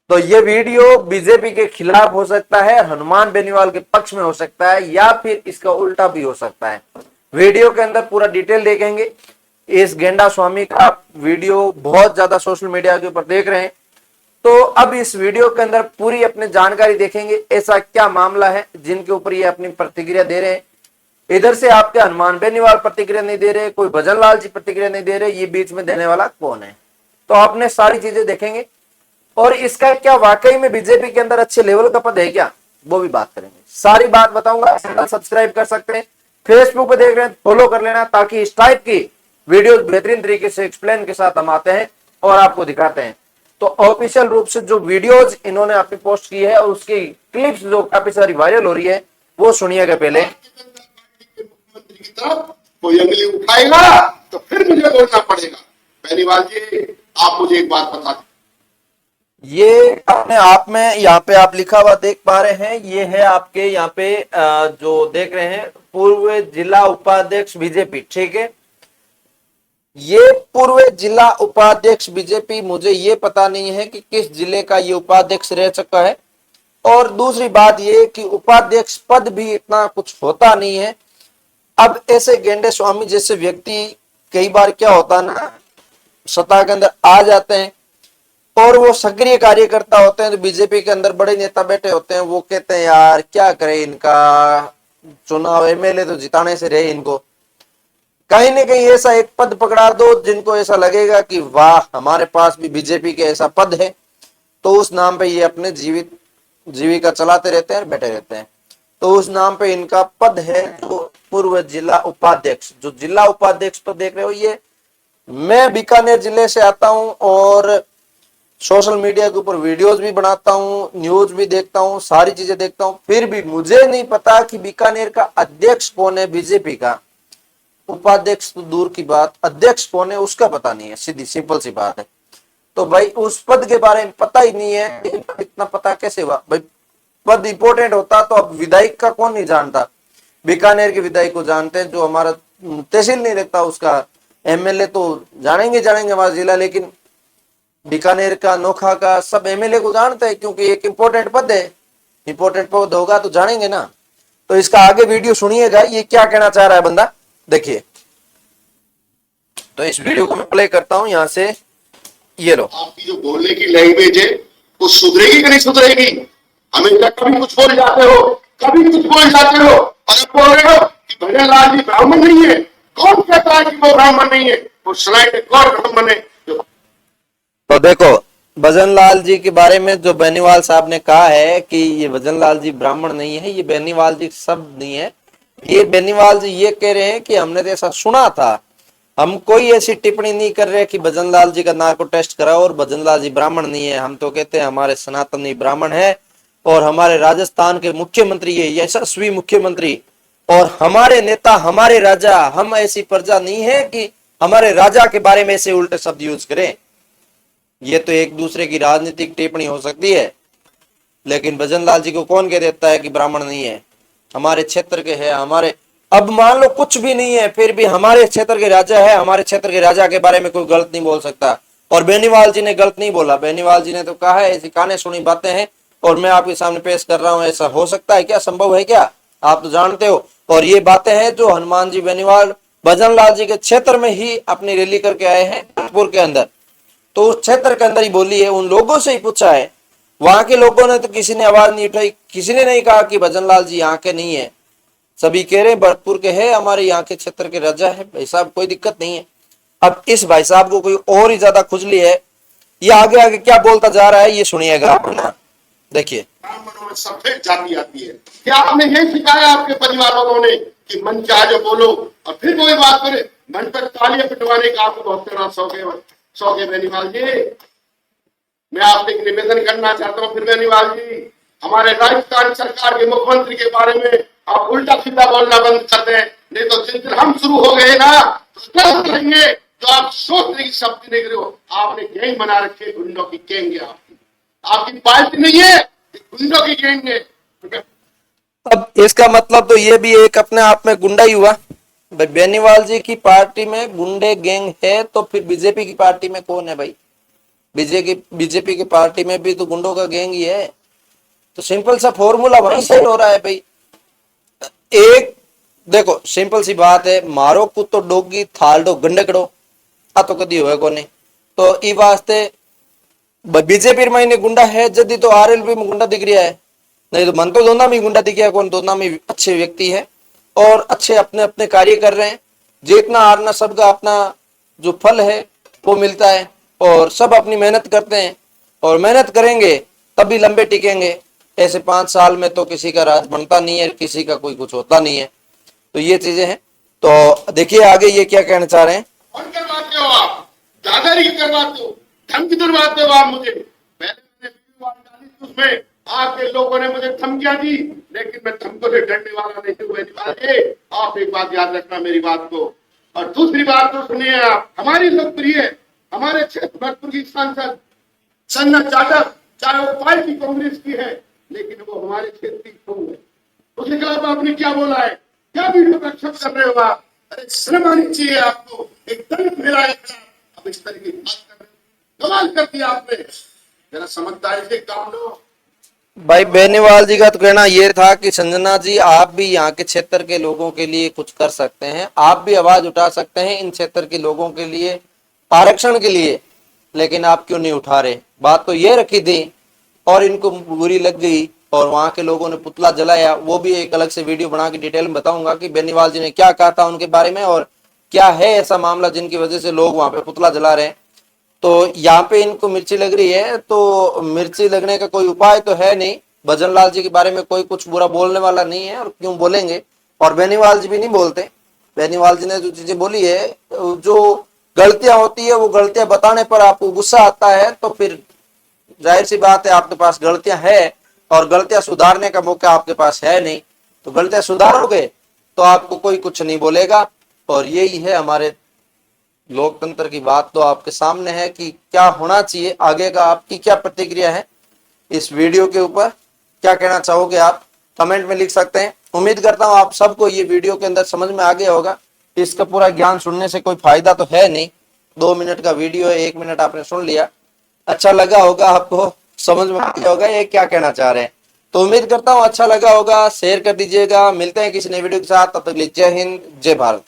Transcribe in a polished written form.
तो ये video BJP के खिलाफ हो सकता है, हनुमान बेनीवाल के पक्ष में हो सकता है, या फिर इसका उल्टा भी हो सकता है। वीडियो के अंदर पूरा डिटेल देखेंगे। इस गेंडा स्वामी का वीडियो बहुत ज्यादा सोशल मीडिया के ऊपर देख रहे हैं, तो अब इस वीडियो के अंदर पूरी अपनी जानकारी देखेंगे, ऐसा क्या मामला है जिनके ऊपर ये अपनी प्रतिक्रिया दे रहे हैं। इधर से आपके हनुमान बेनीवाल प्रतिक्रिया नहीं दे रहे, कोई भजन लाल जी प्रतिक्रिया नहीं दे रहे, ये बीच में देने वाला कौन है। तो आपने सारी चीजें देखेंगे, और इसका क्या वाकई में बीजेपी के अंदर अच्छे लेवल का पद है क्या, वो भी बात करेंगे। सारी बात बताऊंगा। सब्सक्राइब कर सकते हैं, फेसबुक पे देख रहे हैं फॉलो कर लेना, ताकि इस टाइप की वीडियो बेहतरीन तरीके से एक्सप्लेन के साथ हम आते हैं और आपको दिखाते हैं। तो ऑफिशियल रूप से जो वीडियोज इन्होंने अपनी पोस्ट की है और उसकी क्लिप्स जो काफी सारी वायरल हो रही है, वो सुनिएगा पहले। मुख्यमंत्री की तरफ कोई अंगली उठाएगा तो फिर मुझे बोलना पड़ेगा। बेनीवाल जी, आप मुझे एक बात बता दें। ये अपने आप में यहाँ पे आप लिखा हुआ देख पा रहे हैं, ये है आपके यहाँ पे जो देख रहे हैं, पूर्व जिला उपाध्यक्ष बीजेपी, ठीक है। ये पूर्व जिला उपाध्यक्ष बीजेपी, मुझे ये पता नहीं है कि किस जिले का ये उपाध्यक्ष रह चुका है। और दूसरी बात ये कि उपाध्यक्ष पद भी इतना कुछ होता नहीं है। अब ऐसे गेंडे स्वामी जैसे व्यक्ति कई बार क्या होता है ना, सत्ता के अंदर आ जाते हैं और वो सक्रिय कार्यकर्ता होते हैं। तो बीजेपी के अंदर बड़े नेता बैठे होते हैं, वो कहते हैं यार क्या करें, इनका चुनाव एमएलए तो जिताने से रहे, इनको कहीं ना कहीं ऐसा एक पद पकड़ा दो जिनको ऐसा लगेगा कि वाह हमारे पास भी बीजेपी के ऐसा पद है, तो उस नाम पे ये अपने जीविका चलाते रहते हैं, बैठे रहते हैं। तो उस नाम पे इनका पद है जो पूर्व जिला उपाध्यक्ष। जो जिला उपाध्यक्ष तो देख रहे हो, ये मैं बीकानेर जिले से आता हूं और सोशल मीडिया के ऊपर वीडियोस भी बनाता हूं, न्यूज भी देखता हूं, सारी चीजें देखता हूं, फिर भी मुझे नहीं पता कि बीकानेर का अध्यक्ष कौन है बीजेपी का। उपाध्यक्ष तो दूर की बात, अध्यक्ष कौन है उसका पता नहीं है, सीधी सिंपल सी बात है। तो भाई उस पद के बारे में पता ही नहीं है, इतना पता कैसे हुआ भाई। पद इंपॉर्टेंट होता तो अब विधायक का कौन नहीं जानता। बीकानेर के विधायक को जानते हैं, जो हमारा तहसील नहीं रहता उसका एमएलए तो जानेंगे हमारा जिला, लेकिन बीकानेर का, नोखा का सब एमएलए को जानते हैं, क्योंकि एक इंपॉर्टेंट पद है। इंपॉर्टेंट पद होगा तो जानेंगे ना। तो इसका आगे वीडियो सुनिएगा, ये क्या कहना चाह रहा है बंदा, देखिए। तो इस वीडियो को मैं प्ले करता हूं यहां से, ये लो। आपकी जो बोलने की लैंग्वेज है वो सुधरेगी कि नहीं सुधरेगी? हमेशा कभी कुछ बोल जाते हो, कभी कुछ बोल जाते हो, और अब बोल रहे हो कि भजन लाल जी ब्राह्मण नहीं है। कौन कहता है कि वो ब्राह्मण नहीं है? वो स्लाइड एक और ब्राह्मण है। तो देखो, भजन लाल जी के बारे में जो बेनीवाल साहब ने कहा है कि ये भजन लाल जी ब्राह्मण नहीं है, ये बेनीवाल जी शब्द नहीं है। ये बेनीवाल जी ये कह रहे हैं कि हमने तो ऐसा सुना था, हम कोई ऐसी टिप्पणी नहीं कर रहे कि भजन लाल जी का नार्को टेस्ट कराओ और भजन लाल जी ब्राह्मण नहीं है। हम तो कहते हैं हमारे सनातनी ब्राह्मण है, और हमारे राजस्थान के मुख्यमंत्री है यशस्वी मुख्यमंत्री, और हमारे नेता, हमारे राजा, हम ऐसी प्रजा नहीं है कि हमारे राजा के बारे में ऐसे उल्टे शब्द यूज करें। ये तो एक दूसरे की राजनीतिक टिप्पणी हो सकती है, लेकिन भजन लाल जी को कौन कह देता है कि ब्राह्मण नहीं है, हमारे क्षेत्र के है, हमारे, अब मान लो कुछ भी नहीं है, फिर भी हमारे क्षेत्र के राजा है, हमारे क्षेत्र के राजा के बारे में कोई गलत नहीं बोल सकता। और बेनीवाल जी ने गलत नहीं बोला, बेनीवाल जी ने तो कहा है ऐसी काने सुनी बातें हैं और मैं आपके सामने पेश कर रहा हूं। ऐसा हो सकता है क्या, संभव है क्या? आप तो जानते हो। और ये बातें हैं जो हनुमान जी बेनीवाल भजन लाल जी के क्षेत्र में ही अपनी रैली करके आए हैं नागपुर के अंदर, तो उस क्षेत्र के अंदर ही बोली है, उन लोगों से ही पूछा है। वहां के लोगों ने तो किसी ने आवाज नहीं उठाई, किसी ने नहीं कहा कि भजन लाल जी यहाँ के नहीं है, सभी कह रहे भरतपुर के है, हमारे यहाँ के क्षेत्र के राजा है, भाई साहब कोई दिक्कत नहीं है। अब इस भाई साहब को कोई और ही ज्यादा खुजली है, ये आगे आगे क्या बोलता जा रहा है ये सुनिएगा आप ना, देखिए। ब्राह्मणों में सफेद जाति आती है। क्या आपने यही सिखाया आपके परिवार वालों ने कि मन चाहे जो बोलो और फिर कोई बात करे? मन पर तालियां पिटवाने का आपको बहुत तरह शौक है बेनीवाल जी। मैं आपसे एक निवेदन करना चाहता हूँ, फिर बेनीवाल जी, हमारे राजस्थान सरकार के मुख्यमंत्री के बारे में आप उल्टा सीधा बोलना बंद कर दें, नहीं तो जिस दिन हम शुरू हो गए ना तो करेंगे जो आप सोचने की शक्ति नहीं करो। आपने गैंग बना रखे, गुंडों की गैंग है आपकी पार्टी नहीं है, गुंडों की गैंग है। अब इसका मतलब तो ये भी एक अपने आप में गुंडा ही हुआ। भाई बेनीवाल जी की पार्टी में गुंडे गैंग है, तो फिर बीजेपी की पार्टी में कौन है भाई? बीजेपी की पार्टी में भी तो गुंडों का गैंग ही है। तो सिंपल सा फॉर्मूला वहीं सेट हो रहा है भाई। एक देखो सिंपल सी बात है, मारो कुत्तो डोगी थाल दो गंडकड़ो आ तो कदी होए को नहीं। तो ई वास्ते बीजेपी में गुंडा है जदी तो आरएलपी में गुंडा दिख रहा है, नहीं तो मन तो दोनों में गुंडा दिख गया। कौन दोनों में अच्छे व्यक्ति है और अच्छे अपने अपने कार्य कर रहे हैं। जीतना हारना सबका अपना जो फल है वो मिलता है और सब अपनी मेहनत करते हैं और मेहनत करेंगे तभी लंबे टिकेंगे। ऐसे 5 साल में तो किसी का राज बनता नहीं है, किसी का कोई कुछ होता नहीं है। तो ये चीजें हैं। तो देखिए आगे ये क्या कहना चाह रहे हैं। कौन करवाते हो आप? दादागिरी करवाते हो, धमकी दिलवाते हो आप मुझे। पहले मैंने वीडियो डाली थी, उसमें आपके लोगों ने मुझे धमकियां दी, लेकिन मैं धमकों से डरने वाला नहीं हूँ। आप एक बात याद रखना मेरी बात को। और दूसरी बात तो सुनिए आप, हमारी लोकप्रिय हमारे क्षेत्र भरतपुर की सांसद सन्ना जाटव, चाहे वो पार्टी कांग्रेस की है, लेकिन वो हमारे क्षेत्र की खून है। उसके खिलाफ आपने क्या बोला है? क्या वीडियो का रक्षक कर रहे हो आप? अरे शर्म आनी चाहिए आपको। एक दलित महिला है, अब इस तरह की बात कर रहे हो, कमाल कर दिया आपने। जरा समझदारी से काम लो। भाई बेनीवाल जी का तो कहना ये था कि संजना जी आप भी यहाँ के क्षेत्र के लोगों के लिए कुछ कर सकते हैं, आप भी आवाज उठा सकते हैं इन क्षेत्र के लोगों के लिए, आरक्षण के लिए, लेकिन आप क्यों नहीं उठा रहे। बात तो ये रखी थी और इनको बुरी लग गई और वहां के लोगों ने पुतला जलाया। वो भी एक अलग से वीडियो बना के डिटेल में बताऊंगा कि बेनीवाल जी ने क्या कहा था उनके बारे में और क्या है ऐसा मामला जिनकी वजह से लोग वहां पे पुतला जला रहे हैं। तो यहाँ पे इनको मिर्ची लग रही है, तो मिर्ची लगने का कोई उपाय तो है नहीं। भजन लाल जी के बारे में कोई कुछ बुरा बोलने वाला नहीं है और क्यों बोलेंगे। और बेनीवाल जी भी नहीं बोलते। बेनीवाल जी ने जो चीजें बोली है, जो गलतियां होती है वो गलतियां बताने पर आपको गुस्सा आता है, तो फिर जाहिर सी बात है आपके पास गलतियां है और गलतियां सुधारने का मौका आपके पास है नहीं। तो गलतियां सुधारोगे तो आपको कोई कुछ नहीं बोलेगा। और यही है हमारे लोकतंत्र की बात। तो आपके सामने है कि क्या होना चाहिए आगे का। आपकी क्या प्रतिक्रिया है इस वीडियो के ऊपर, क्या कहना चाहोगे आप कमेंट में लिख सकते हैं। उम्मीद करता हूं आप सबको ये वीडियो के अंदर समझ में आ गया होगा। इसका पूरा ज्ञान सुनने से कोई फायदा तो है नहीं, 2 मिनट का वीडियो है, 1 मिनट आपने सुन लिया, अच्छा लगा होगा, आपको समझ में आ गया होगा ये क्या कहना चाह रहे हैं। तो उम्मीद करता हूं अच्छा लगा होगा। शेयर कर दीजिएगा। मिलते हैं किसी नए वीडियो के साथ, तब तक के लिए जय हिंद जय भारत।